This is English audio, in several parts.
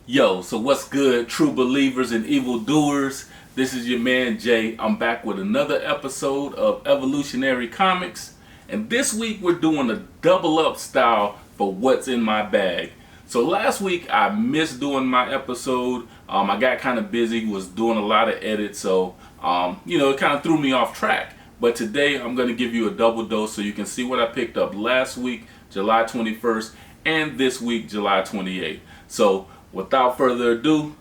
Yo, so what's good, true believers and evil doers? This is your man Jay. I'm back with another episode of Evolutionary Comics, and this week we're doing a double up style for what's in my bag. So last week I missed doing my episode. I got kind of busy, was doing a lot of edits, so it kind of threw me off track. But today I'm going to give you a double dose so you can see what I picked up last week, July 21st, and this week, July 28th. So without further ado,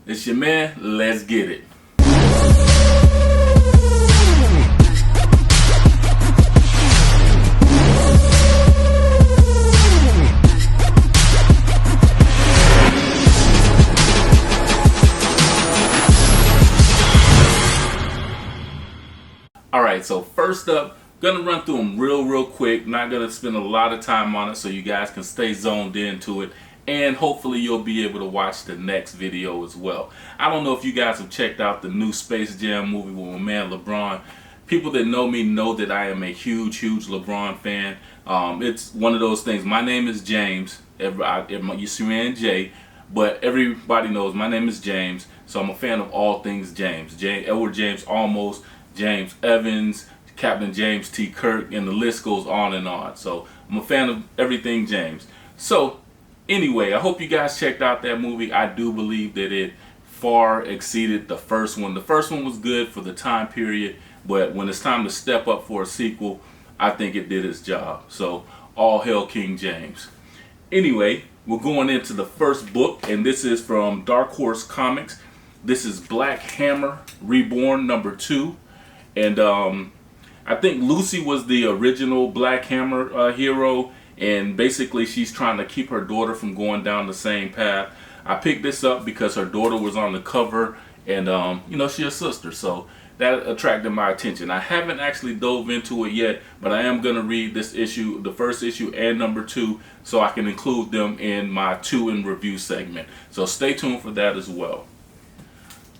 it's your man, let's get it. Alright, so first up, gonna run through them real quick. Not gonna spend a lot of time on it so you guys can stay zoned into it. And hopefully you'll be able to watch the next video as well. I don't know if you guys have checked out the new Space Jam movie with my man LeBron. People that know me know that I am a huge LeBron fan. It's one of those things. My name is James. You see me and Jay, but everybody knows my name is James. So I'm a fan of all things James. Edward James Olmos, James Evans, Captain James T. Kirk, and the list goes on and on. So I'm a fan of everything James. So anyway, I hope you guys checked out that movie. I do believe that it far exceeded the first one. The first one was good for the time period, but when it's time to step up for a sequel, I think it did its job. So all hail King James. Anyway, we're going into the first book, and this is from Dark Horse Comics. This is Black Hammer Reborn #2. And I think Lucy was the original Black Hammer hero, and basically she's trying to keep her daughter from going down the same path. I picked this up because her daughter was on the cover, and she's a sister, so that attracted my attention. I haven't actually dove into it yet, but I am going to read this issue, the first issue and #2, so I can include them in my 2 in review segment. So stay tuned for that as well.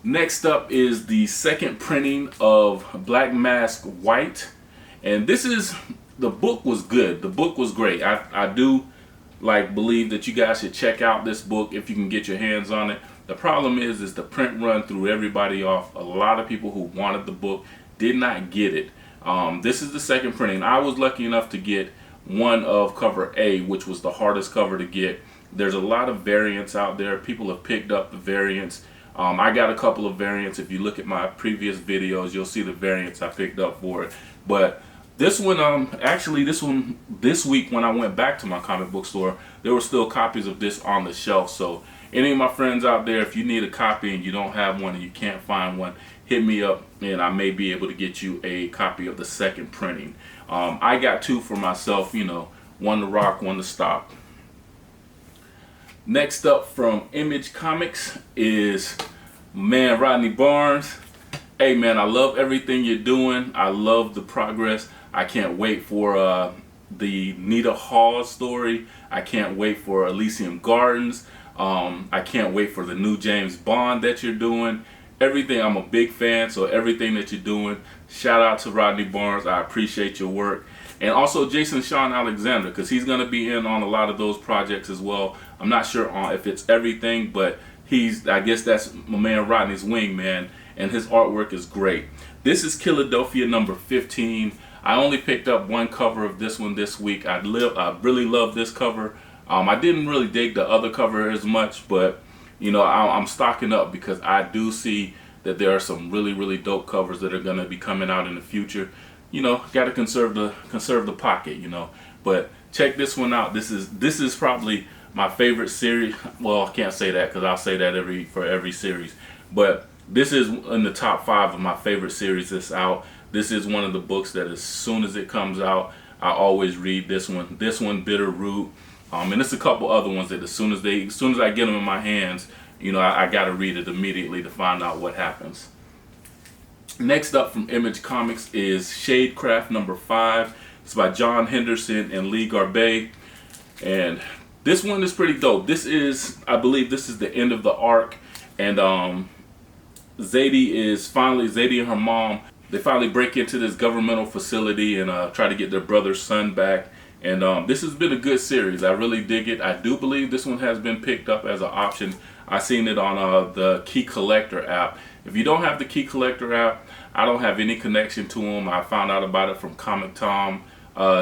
Next up is the second printing of Black Mask White, and the book was good. The book was great. I do believe that you guys should check out this book if you can get your hands on it. The problem is the print run threw everybody off. A lot of people who wanted the book did not get it. This is the second printing. I was lucky enough to get one of cover A, which was the hardest cover to get. There's a lot of variants out there. People have picked up the variants. I got a couple of variants. If you look at my previous videos, you'll see the variants I picked up for it. But this one, this week when I went back to my comic book store, there were still copies of this on the shelf. So any of my friends out there, if you need a copy and you don't have one and you can't find one, hit me up and I may be able to get you a copy of the second printing. I got 2 for myself, one to rock, one to stop. Next up from Image Comics is man Rodney Barnes. Hey man, I love everything you're doing. I love the progress. I can't wait for the Nita Hall story. I can't wait for Elysium Gardens. I can't wait for the new James Bond that you're doing. Everything, I'm a big fan, so everything that you're doing, shout out to Rodney Barnes. I appreciate your work. And also Jason Sean Alexander, because he's going to be in on a lot of those projects as well. I'm not sure if it's everything, but I guess that's my man Rodney's wingman, and his artwork is great. This is Philadelphia #15. I only picked up one cover of this one this week. I really love this cover. I didn't really dig the other cover as much, but I'm stocking up because I do see that there are some really dope covers that are going to be coming out in the future. Got to conserve the pocket, But check this one out. This is probably my favorite series. Well, I can't say that because I'll say that for every series. But this is in the top 5 of my favorite series that's out. This is one of the books that as soon as it comes out, I always read this one. This one, Bitter Root. And there's a couple other ones that as soon as I get them in my hands, I got to read it immediately to find out what happens. Next up from Image Comics is Shadecraft #5. It's by John Henderson and Lee Garbey. And this one is pretty dope. I believe this is the end of the arc. And Zadie and her mom, they finally break into this governmental facility and try to get their brother's son back. And this has been a good series. I really dig it. I do believe this one has been picked up as an option. I seen it on the Key Collector app. If you don't have the Key Collector app, I don't have any connection to him. I found out about it from Comic Tom,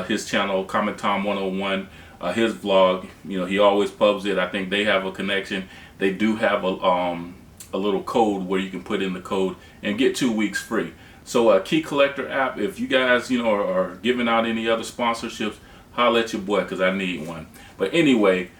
his channel, Comic Tom 101, his vlog. You know, he always pubs it. I think they have a connection. They do have a little code where you can put in the code and get 2 weeks free. So Key Collector app, if you guys, you know, are giving out any other sponsorships, holla at your boy, because I need one. But anyway,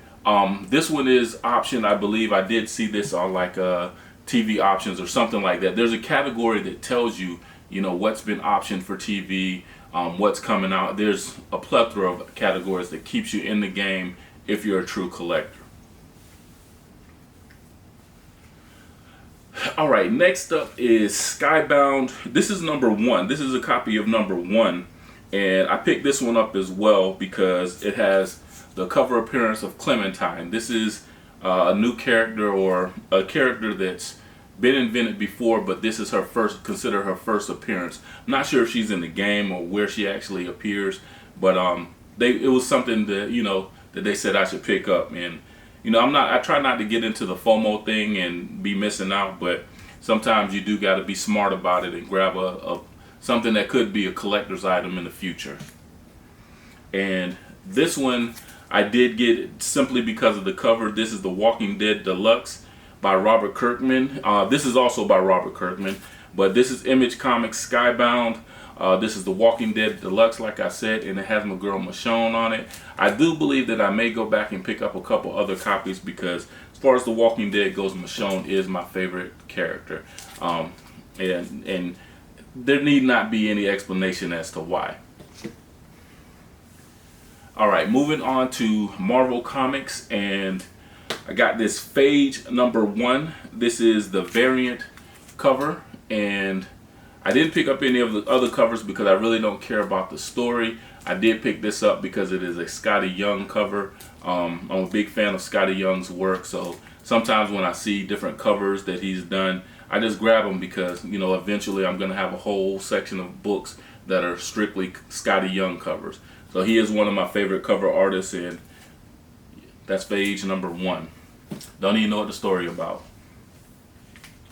this one is option. I believe I did see this on like TV options or something like that. There's a category that tells you, you know, what's been optioned for TV, what's coming out. There's a plethora of categories that keeps you in the game if you're a true collector. All right, next up is Skybound. This is number 1. This is a copy of number 1. And I picked this one up as well because it has the cover appearance of Clementine. This is a new character, or a character that's been invented before, but this is her first, consider her first appearance. I'm not sure if she's in the game or where she actually appears, but it was something that, you know, that they said I should pick up. And you know, I try not to get into the FOMO thing and be missing out, but sometimes you do got to be smart about it and grab something that could be a collector's item in the future. And this one I did get simply because of the cover. This is The Walking Dead Deluxe by Robert Kirkman. This is also by Robert Kirkman, but this is Image Comics Skybound. This is The Walking Dead Deluxe, like I said, and it has my girl Michonne on it. I do believe that I may go back and pick up a couple other copies because as far as The Walking Dead goes, Michonne is my favorite character. And there need not be any explanation as to why. Alright, moving on to Marvel Comics, and I got this Phage number 1. This is the variant cover, and I didn't pick up any of the other covers because I really don't care about the story. I did pick this up because it is a Skottie Young cover. I'm a big fan of Skottie Young's work, so sometimes when I see different covers that he's done, I just grab them because, you know, eventually I'm going to have a whole section of books that are strictly Skottie Young covers. So he is one of my favorite cover artists, and that's Phage number 1. Don't even know what the story about.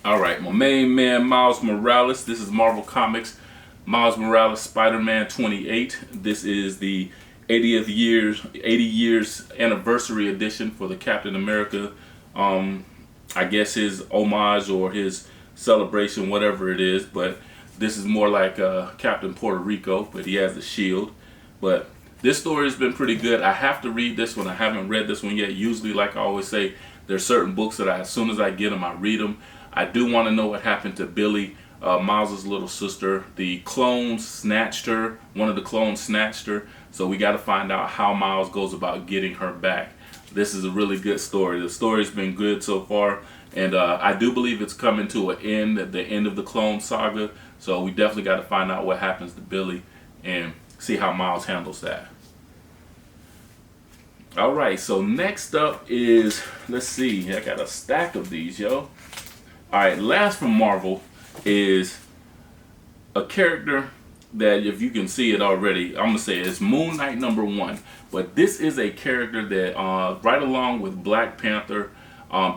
Alright, my main man, Miles Morales. This is Marvel Comics, Miles Morales, Spider-Man 28. This is the 80 years anniversary edition for the Captain America. I guess his homage or his celebration, whatever it is. But this is more like Captain Puerto Rico, but he has the shield. But this story has been pretty good. I have to read this one. I haven't read this one yet. Usually, like I always say, there's certain books that as soon as I get them, I read them. I do want to know what happened to Billy, Miles' little sister. The clones snatched her. One of the clones snatched her. So we got to find out how Miles goes about getting her back. This is a really good story. The story's been good so far. And I do believe it's coming to an end, at the end of the clone saga. So we definitely got to find out what happens to Billy and see how Miles handles that. Alright, so next up is, let's see, I got a stack of these, yo. Alright, last from Marvel is a character that, if you can see it already, I'm going to say it's Moon Knight number 1. But this is a character that, right along with Black Panther,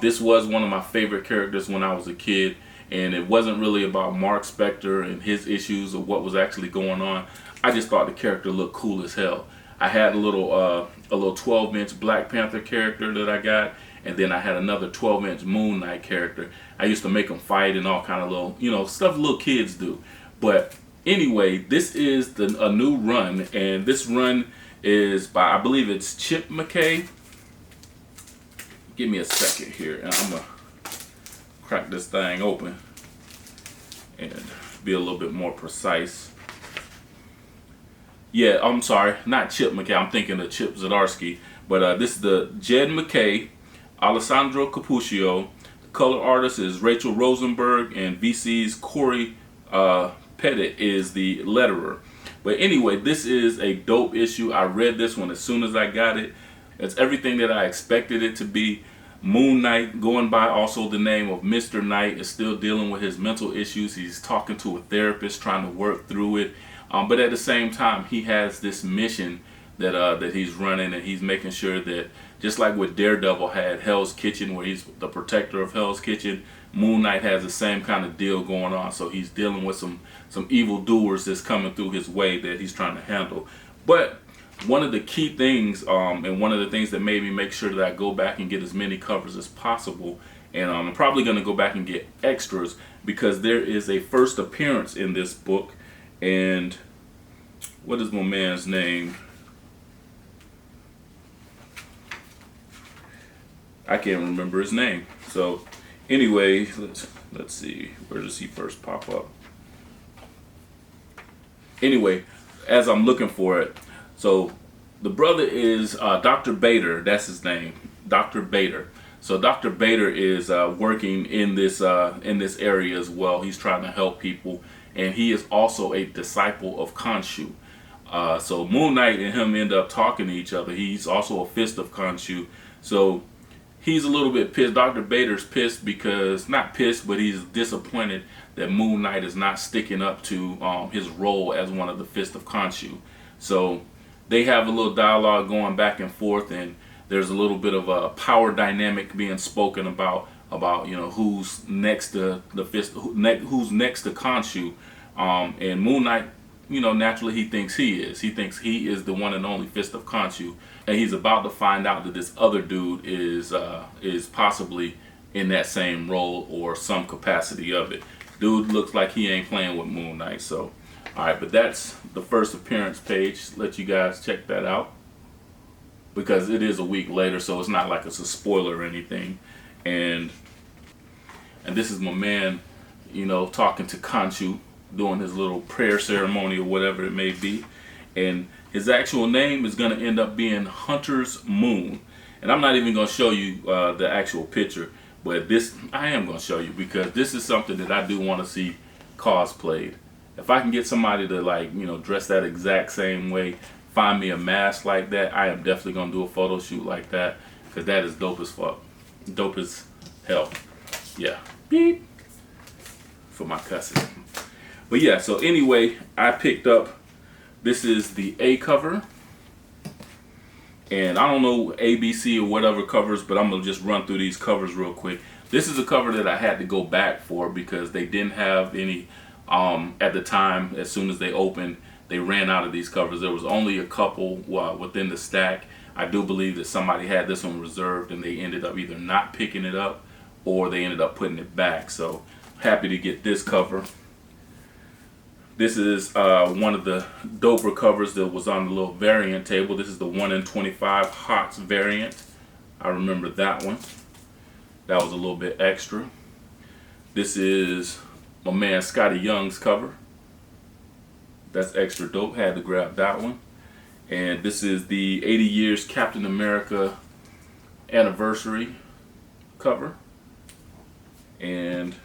this was one of my favorite characters when I was a kid. And it wasn't really about Mark Spector and his issues or what was actually going on. I just thought the character looked cool as hell. I had a little 12-inch Black Panther character that I got, and then I had another 12-inch Moon Knight character. I used to make them fight and all kind of little, you know, stuff little kids do. But anyway, this is a new run, and this run is by, I believe it's Chip McKay. Give me a second here, and I'm gonna crack this thing open and be a little bit more precise. Yeah, I'm sorry, not Chip McKay. I'm thinking of Chip Zdarsky. But this is the Jed McKay, Alessandro Cappuccio. The color artist is Rachel Rosenberg, and VC's Corey Pettit is the letterer. But anyway, this is a dope issue. I read this one as soon as I got it. It's everything that I expected it to be. Moon Knight, going by also the name of Mr. Knight, is still dealing with his mental issues. He's talking to a therapist, trying to work through it. But at the same time, he has this mission that he's running, and he's making sure that, just like what Daredevil had Hell's Kitchen, where he's the protector of Hell's Kitchen, Moon Knight has the same kind of deal going on. So he's dealing with some evil doers that's coming through his way that he's trying to handle. But one of the key things, and one of the things that made me make sure that I go back and get as many covers as possible, and I'm probably going to go back and get extras, because there is a first appearance in this book. And what is my man's name? I can't remember his name. So anyway, let's see, where does he first pop up? Anyway, as I'm looking for it, so the brother is Dr. Bader. That's his name, Dr. Bader. So Dr. Bader is working in this area as well. He's trying to help people, and he is also a disciple of Khonshu. So Moon Knight and him end up talking to each other. He's also a fist of Khonshu. So he's a little bit pissed. Dr. Bader's pissed because, not pissed, but he's disappointed that Moon Knight is not sticking up to his role as one of the Fist of Khonshu. So they have a little dialogue going back and forth, and there's a little bit of a power dynamic being spoken about who's next to the Fist, who's next to Khonshu, and Moon Knight, naturally he thinks he is. He thinks he is the one and only Fist of Khonshu, and he's about to find out that this other dude is possibly in that same role or some capacity of it. Dude looks like he ain't playing with Moon Knight. So, all right, but that's the first appearance page. Let you guys check that out, because it is a week later, so it's not like it's a spoiler or anything. And this is my man, talking to Khonshu, doing his little prayer ceremony or whatever it may be. And his actual name is going to end up being Hunter's Moon. And I'm not even going to show you the actual picture, but this I am going to show you, because this is something that I do want to see cosplayed. If I can get somebody to dress that exact same way, find me a mask like that, I am definitely going to do a photo shoot like that, because that is dope as fuck. Dope as hell. Yeah. Beep. For my cussing. But yeah, so anyway, I picked up, this is the A cover. And I don't know ABC or whatever covers, but I'm going to just run through these covers real quick. This is a cover that I had to go back for, because they didn't have any at the time. As soon as they opened, they ran out of these covers. There was only a couple within the stack. I do believe that somebody had this one reserved, and they ended up either not picking it up or they ended up putting it back. So happy to get this cover. This is one of the doper covers that was on the little variant table. This is the 1 in 25 HOTS variant. I remember that one. That was a little bit extra. This is my man Scotty Young's cover. That's extra dope. Had to grab that one. And this is the 80 years Captain America anniversary cover. And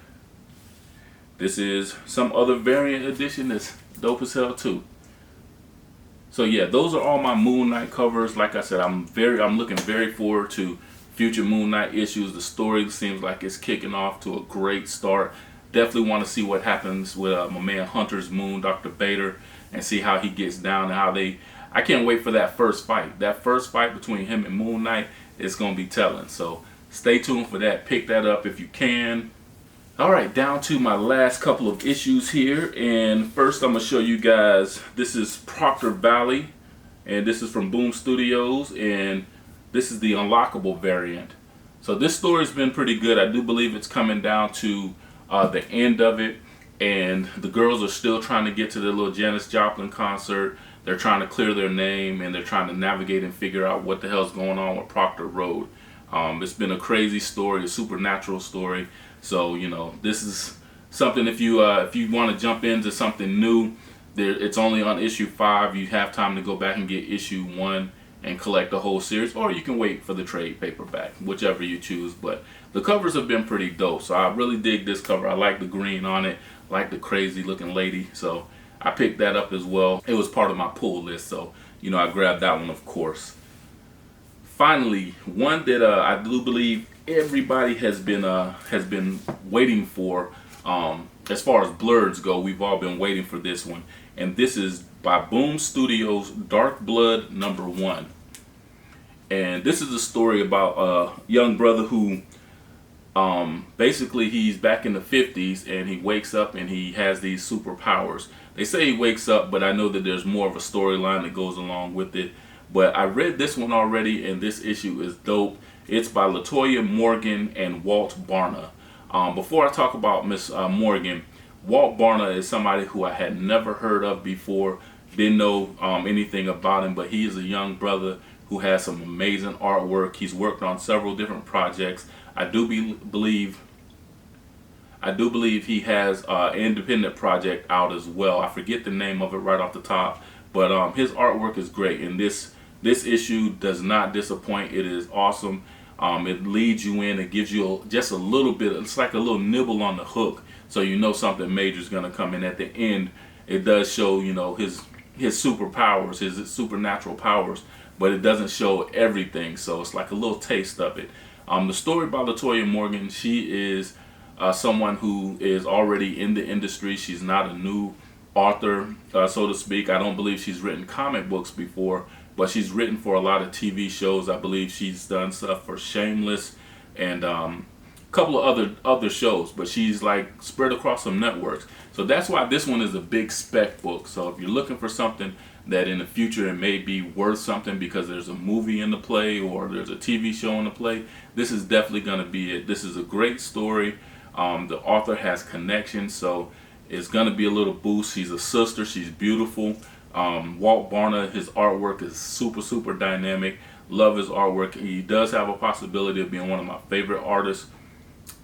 this is some other variant edition that's dope as hell too. So yeah, those are all my Moon Knight covers. Like I said, I'm looking very forward to future Moon Knight issues. The story seems like it's kicking off to a great start. Definitely want to see what happens with my man Hunter's Moon, Dr. Bader, and see how he gets down and how they. I can't wait for that first fight. That first fight between him and Moon Knight is going to be telling. So stay tuned for that. Pick that up if you can. Alright, down to my last couple of issues here, and first I'm going to show you guys, this is Proctor Valley, and this is from Boom Studios, and this is the unlockable variant. So this story's been pretty good. I do believe it's coming down to the end of it, and the girls are still trying to get to the little Janis Joplin concert. They're trying to clear their name, and they're trying to navigate and figure out what the hell's going on with Proctor Road. It's been a crazy story, a supernatural story. So this is something, if you want to jump into something new, it's only on issue 5. You have time to go back and get issue 1 and collect the whole series, or you can wait for the trade paperback, whichever you choose. But the covers have been pretty dope, so I really dig this cover. I like the green on it, like the crazy looking lady, so I picked that up as well. It was part of my pull list, so I grabbed that one, of course. Finally, one that I do believe everybody has been waiting for, as far as blurs go, we've all been waiting for this one. And this is by Boom Studios, Dark Blood #1. And this is a story about a young brother who basically he's back in the 50s and he wakes up and he has these superpowers. They say he wakes up, but I know that there's more of a storyline that goes along with it. But I read this one already, and this issue is dope. It's by Latoya Morgan and Walt Barna. Before I talk about Miss Morgan, Walt Barna is somebody who I had never heard of before, didn't know anything about him, but he is a young brother who has some amazing artwork. He's worked on several different projects. I do believe he has an independent project out as well. I forget the name of it right off the top, but his artwork is great, and this issue does not disappoint. It is awesome. It leads you in. It gives you just a little bit. It's like a little nibble on the hook, so you know something major is going to come in at the end. It does show, you know, his superpowers, his supernatural powers, but it doesn't show everything. So it's like a little taste of it. The story by Latoya Morgan, she is someone who is already in the industry. She's not a new author, so to speak. I don't believe she's written comic books before, but she's written for a lot of TV shows. I believe she's done stuff for Shameless and a couple of other shows, but she's like spread across some networks. So that's why this one is a big spec book. So if you're looking for something that in the future it may be worth something because there's a movie in the play or there's a TV show in the play, this is definitely going to be it. This is a great story. The author has connections, so it's going to be a little boost. She's a sister. She's beautiful. Walt Barna, his artwork is super dynamic. Love his artwork. He does have a possibility of being one of my favorite artists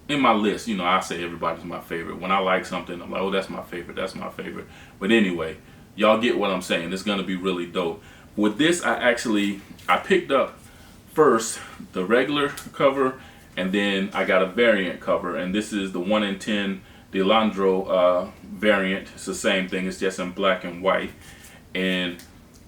in my list. You know, I say everybody's my favorite. When I like something, I'm like, oh, that's my favorite. That's my favorite. But anyway, y'all get what I'm saying. It's going to be really dope. With this, I picked up first the regular cover, and then I got a variant cover, and this is the 1 in 10 Delandro variant. It's the same thing. It's just in black and white. And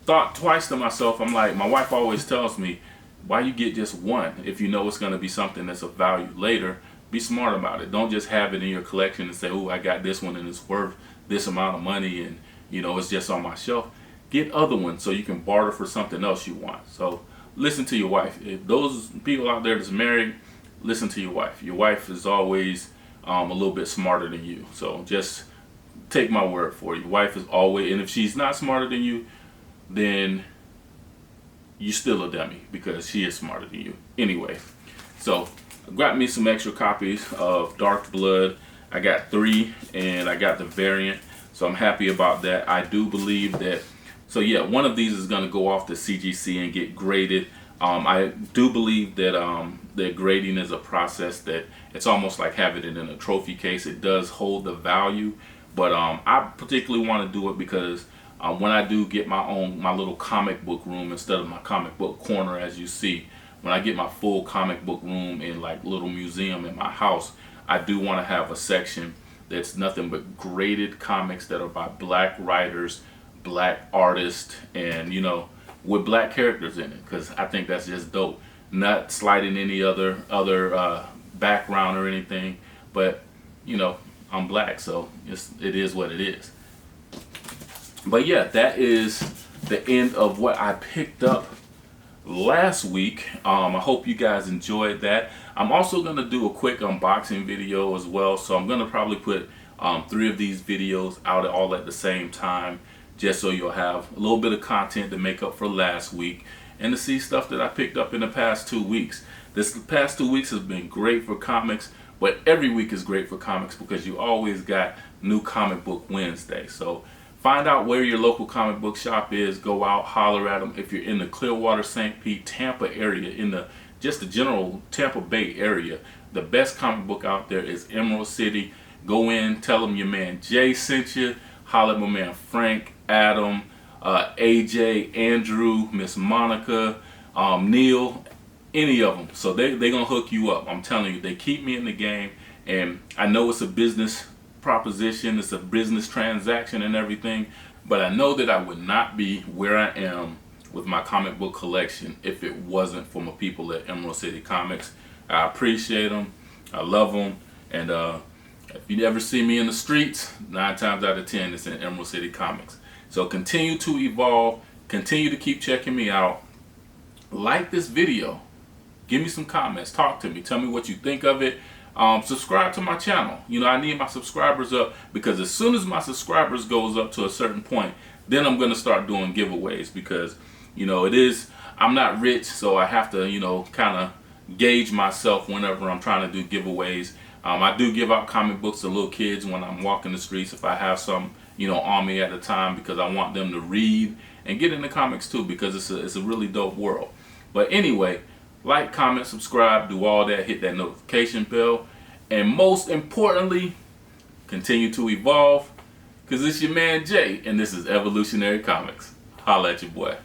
thought twice to myself, I'm like, my wife always tells me, why you get just one if you know it's going to be something that's of value later? Be smart about it. Don't just have it in your collection and say, oh, I got this one and it's worth this amount of money and, you know, it's just on my shelf. Get other ones so you can barter for something else you want. So listen to your wife. If those people out there that's married, listen to your wife. Your wife is always a little bit smarter than you. So just take my word for it. Your wife is always, and if she's not smarter than you, then you're still a dummy because she is smarter than you. Anyway, so I got me some extra copies of Dark Blood. I got 3 and I got the variant. So I'm happy about that. I do believe that, so yeah, one of these is going to go off to CGC and get graded. I do believe that that grading is a process that it's almost like having it in a trophy case. It does hold the value, but I particularly want to do it because when I do get my little comic book room instead of my comic book corner, as you see, when I get my full comic book room in like little museum in my house, I do want to have a section that's nothing but graded comics that are by black writers, black artists, and you know, with black characters in it, because I think that's just dope. Not sliding any other background or anything, but you know, I'm black, so it is what it is. But yeah, that is the end of what I picked up last week. I hope you guys enjoyed that. I'm also going to do a quick unboxing video as well, so I'm going to probably put 3 of these videos out all at the same time, just so you'll have a little bit of content to make up for last week and to see stuff that I picked up in the past 2 weeks. This past 2 weeks has been great for comics, but every week is great for comics because you always got new comic book Wednesday. So find out where your local comic book shop is. Go out, holler at them. If you're in the Clearwater, St. Pete, Tampa area, in the just the general Tampa Bay area, the best comic book out there is Emerald City. Go in, tell them your man Jay sent you. Holler at my man Frank, Adam, AJ, Andrew, Miss Monica, Neil, any of them. So they gonna hook you up. I'm telling you, they keep me in the game, and I know it's a business proposition, it's a business transaction and everything, but I know that I would not be where I am with my comic book collection if it wasn't for my people at Emerald City Comics. I appreciate them, I love them, and If you ever see me in the streets, 9 times out of 10 it's in Emerald City Comics. So continue to evolve, continue to keep checking me out. Like this video, give me some comments, talk to me, tell me what you think of it. Subscribe to my channel. You know, I need my subscribers up, because as soon as my subscribers goes up to a certain point, then I'm going to start doing giveaways, because, you know, I'm not rich, so I have to, you know, kind of gauge myself whenever I'm trying to do giveaways. I do give out comic books to little kids when I'm walking the streets, if I have some, you know, on me at the time, because I want them to read and get into comics too, because it's a really dope world. But anyway, like, comment, subscribe, do all that, hit that notification bell, and most importantly, continue to evolve, because it's your man Jay, and this is Evolutionary Comics. Holla at your boy.